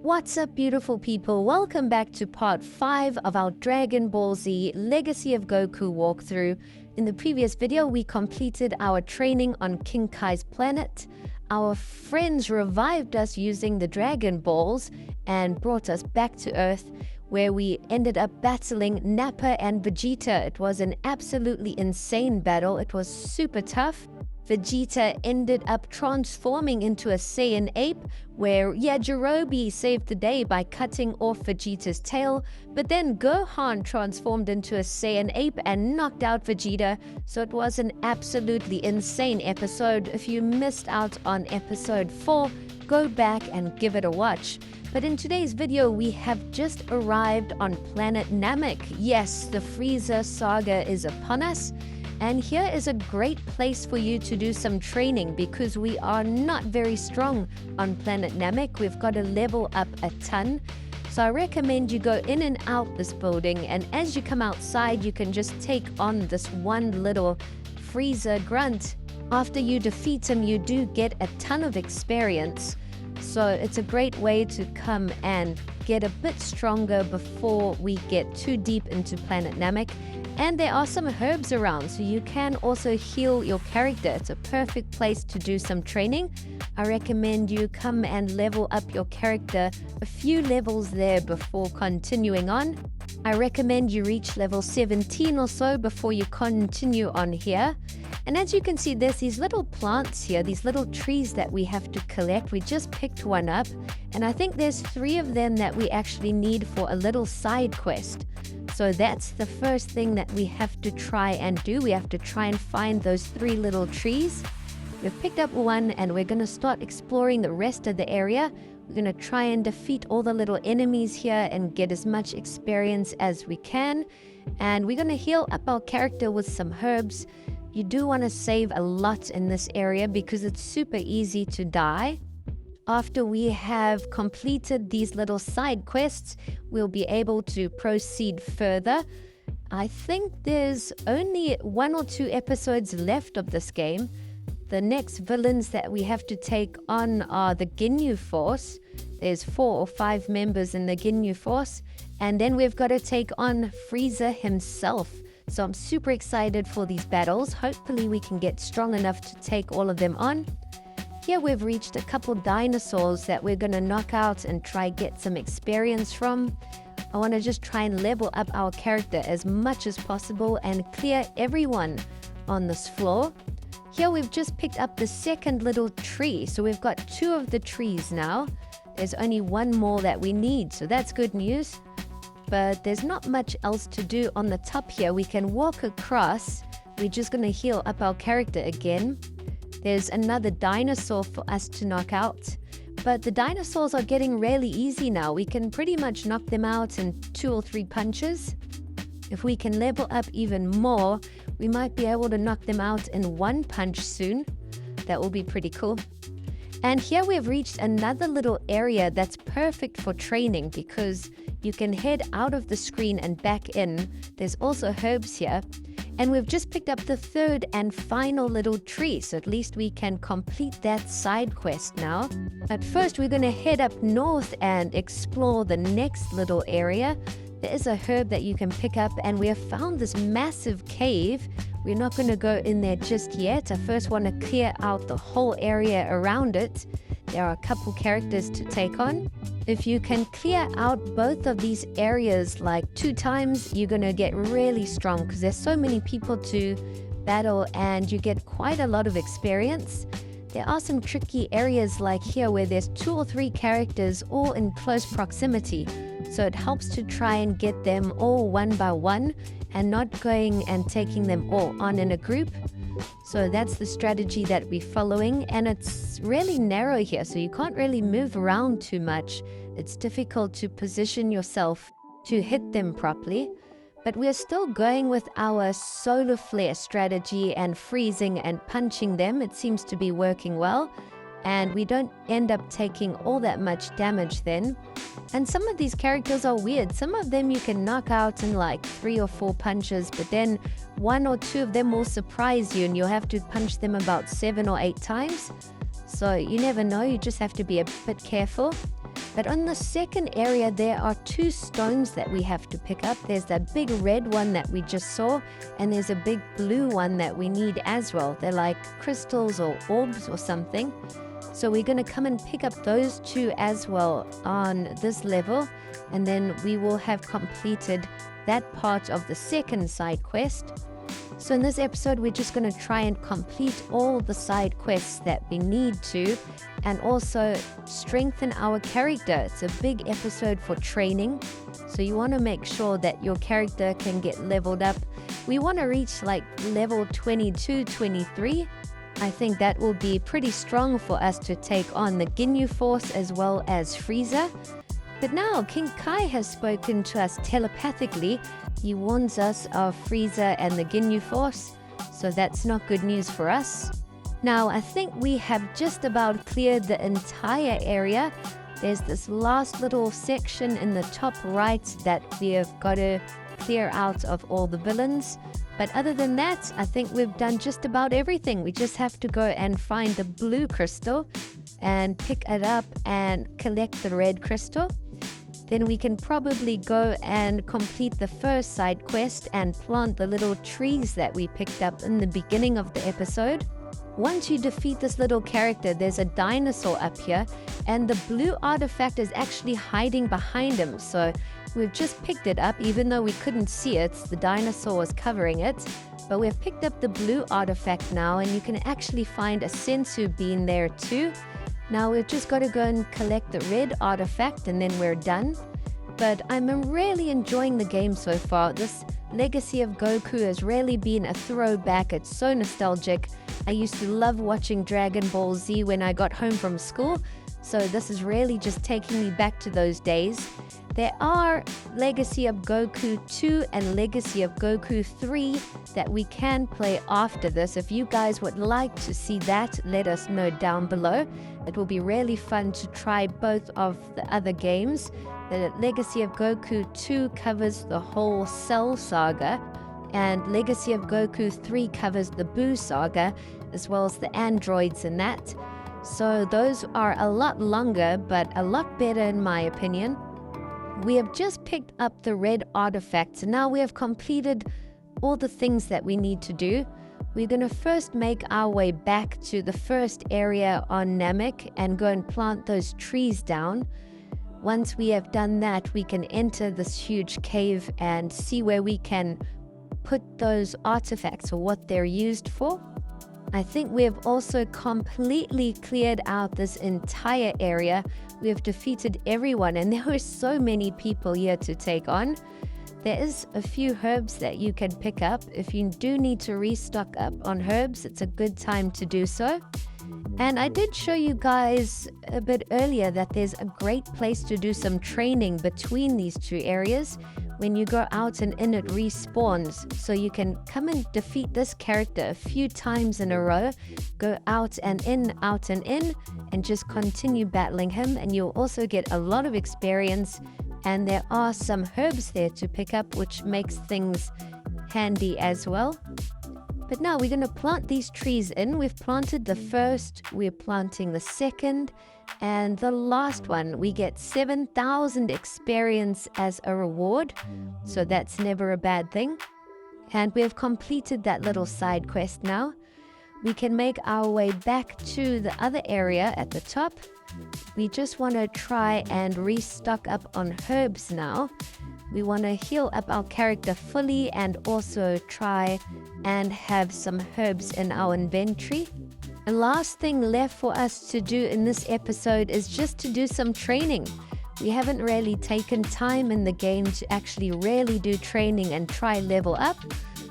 What's up, beautiful people? Welcome back to part 5 of our Dragon Ball Z Legacy of Goku walkthrough. In the previous video, we completed our training on King Kai's planet. Our friends revived us using the Dragon Balls and brought us back to Earth, where we ended up battling Nappa and Vegeta. It was an absolutely insane battle. It was super tough. Vegeta ended up transforming into a Saiyan ape, where Yajirobe saved the day by cutting off Vegeta's tail, but then Gohan transformed into a Saiyan ape and knocked out Vegeta, so it was an absolutely insane episode. If you missed out on episode 4, go back and give it a watch. But in today's video, we have just arrived on Planet Namek. Yes, the Frieza saga is upon us. And here is a great place for you to do some training because we are not very strong on Planet Namek. We've got to level up a ton. So I recommend you go in and out this building, and as you come outside, you can just take on this one little Frieza grunt. After you defeat him, you do get a ton of experience. So it's a great way to come and get a bit stronger before we get too deep into Planet Namek. And there are some herbs around, so you can also heal your character. It's a perfect place to do some training. I recommend you come and level up your character a few levels there before continuing on. I recommend you reach level 17 or so before you continue on here. And as you can see, there's these little plants here, these little trees that we have to collect. We just picked one up, and I think there's 3 of them that we actually need for a little side quest. So that's the first thing that we have to try and do. We have to try and find those 3 little trees. We've picked up one, and we're going to start exploring the rest of the area. We're going to try and defeat all the little enemies here and get as much experience as we can. And we're going to heal up our character with some herbs. You do want to save a lot in this area because it's super easy to die. After we have completed these little side quests, we'll be able to proceed further. I think there's only 1 or 2 episodes left of this game. The next villains that we have to take on are the Ginyu Force. There's 4 or 5 members in the Ginyu Force. And then we've got to take on Frieza himself. So I'm super excited for these battles. Hopefully we can get strong enough to take all of them on. Here we've reached a couple dinosaurs that we're going to knock out and try get some experience from. I want to just try and level up our character as much as possible and clear everyone on this floor. Here we've just picked up the second little tree, so we've got 2 of the trees now. There's only 1 more that we need, so that's good news. But there's not much else to do on the top here. We can walk across. We're just going to heal up our character again. There's another dinosaur for us to knock out. But the dinosaurs are getting really easy now. We can pretty much knock them out in 2 or 3 punches. If we can level up even more, we might be able to knock them out in 1 punch soon. That will be pretty cool. And here we've reached another little area that's perfect for training because you can head out of the screen and back in. There's also herbs here. And we've just picked up the 3rd and final little tree, so at least we can complete that side quest now. But first, we're going to head up north and explore the next little area. There is a herb that you can pick up, and we have found this massive cave. We're not going to go in there just yet. I first want to clear out the whole area around it. There are a couple characters to take on. If you can clear out both of these areas like 2 times, you're going to get really strong because there's so many people to battle and you get quite a lot of experience. There are some tricky areas like here where there's 2 or 3 characters all in close proximity. So it helps to try and get them all one by one and not going and taking them all on in a group. So that's the strategy that we're following, and it's really narrow here, so you can't really move around too much. It's difficult to position yourself to hit them properly. But we're still going with our solar flare strategy and freezing and punching them. It seems to be working well. and we don't end up taking all that much damage then. And some of these characters are weird. Some of them you can knock out in like 3 or 4 punches, but then 1 or 2 of them will surprise you and you'll have to punch them about 7 or 8 times. So you never know, you just have to be a bit careful. But on the second area, there are 2 stones that we have to pick up. There's that big red one that we just saw, and there's a big blue one that we need as well. They're like crystals or orbs or something. So we're going to come and pick up those 2 as well on this level, and then we will have completed that part of the second side quest. So in this episode, we're just going to try and complete all the side quests that we need to, and also strengthen our character. It's a big episode for training, so you want to make sure that your character can get leveled up. We want to reach like level 22, 23. I think that will be pretty strong for us to take on the Ginyu Force as well as Frieza. But now King Kai has spoken to us telepathically. He warns us of Frieza and the Ginyu Force, so that's not good news for us. Now I think we have just about cleared the entire area. There's this last little section in the top right that we have got to clear out of all the villains. But other than that, I think we've done just about everything. We just have to go and find the blue crystal and pick it up and collect the red crystal. Then we can probably go and complete the first side quest and plant the little trees that we picked up in the beginning of the episode. Once you defeat this little character, there's a dinosaur up here, and the blue artifact is actually hiding behind him. So we've just picked it up, even though we couldn't see it. The dinosaur was covering it. But we've picked up the blue artifact now, and you can actually find a sensu bean there too. Now we've just got to go and collect the red artifact and then we're done. But I'm really enjoying the game so far. This Legacy of Goku has really been a throwback. It's so nostalgic. I used to love watching Dragon Ball Z when I got home from school. So this is really just taking me back to those days. There are Legacy of Goku 2 and Legacy of Goku 3 that we can play after this. If you guys would like to see that, let us know down below. It will be really fun to try both of the other games. The Legacy of Goku 2 covers the whole Cell saga, and Legacy of Goku 3 covers the Buu saga, as well as the androids and that. So those are a lot longer, but a lot better in my opinion. We have just picked up the red artifacts, and now we have completed all the things that we need to do. We're going to first make our way back to the first area on Namek and go and plant those trees down. Once we have done that, we can enter this huge cave and see where we can put those artifacts or what they're used for. I think we have also completely cleared out this entire area. We have defeated everyone, and there were so many people here to take on. There is a few herbs that you can pick up. If you do need to restock up on herbs, it's a good time to do so. And I did show you guys a bit earlier that there's a great place to do some training between these 2 areas. When you go out and in, it respawns. So you can come and defeat this character a few times in a row, go out and in, and just continue battling him. And you'll also get a lot of experience. And there are some herbs there to pick up, which makes things handy as well. But now we're going to plant these trees in. We've planted the first, we're planting the second, and the last one. We get 7,000 experience as a reward, so that's never a bad thing. And we have completed that little side quest now. We can make our way back to the other area at the top. We just want to try and restock up on herbs now. We want to heal up our character fully and also try and have some herbs in our inventory. The last thing left for us to do in this episode is just to do some training. We haven't really taken time in the game to actually really do training and try level up.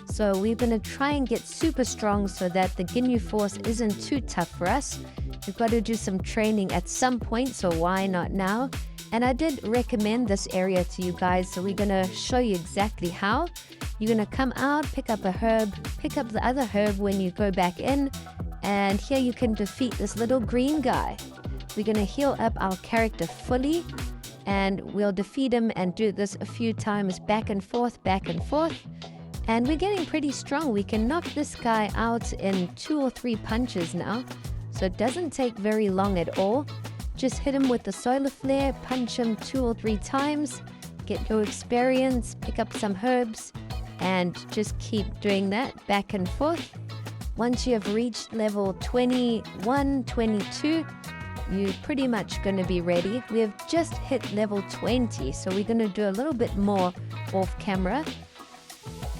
So we're going to try and get super strong so that the Ginyu Force isn't too tough for us. We've got to do some training at some point, so why not now? And I did recommend this area to you guys, so we're going to show you exactly how. You're going to come out, pick up a herb, pick up the other herb when you go back in, And here you can defeat this little green guy. We're going to heal up our character fully, and we'll defeat him and do this a few times back and forth, back and forth. And we're getting pretty strong. We can knock this guy out in 2 or 3 punches now. So it doesn't take very long at all. Just hit him with the solar flare, punch him 2 or 3 times, get your experience, pick up some herbs, and just keep doing that back and forth. Once you have reached level 21, 22, you're pretty much going to be ready. We have just hit level 20, so we're going to do a little bit more off camera.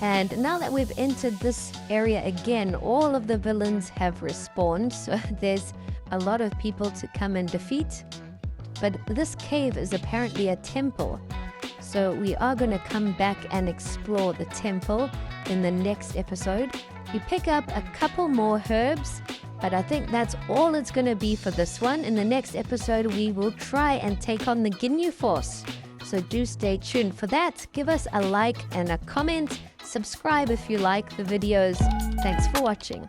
And now that we've entered this area again, all of the villains have respawned, so there's a lot of people to come and defeat. But this cave is apparently a temple, so we are going to come back and explore the temple in the next episode. You pick up a couple more herbs, but I think that's all it's going to be for this one. In the next episode, we will try and take on the Ginyu Force. So do stay tuned for that. Give us a like and a comment. Subscribe if you like the videos. Thanks for watching.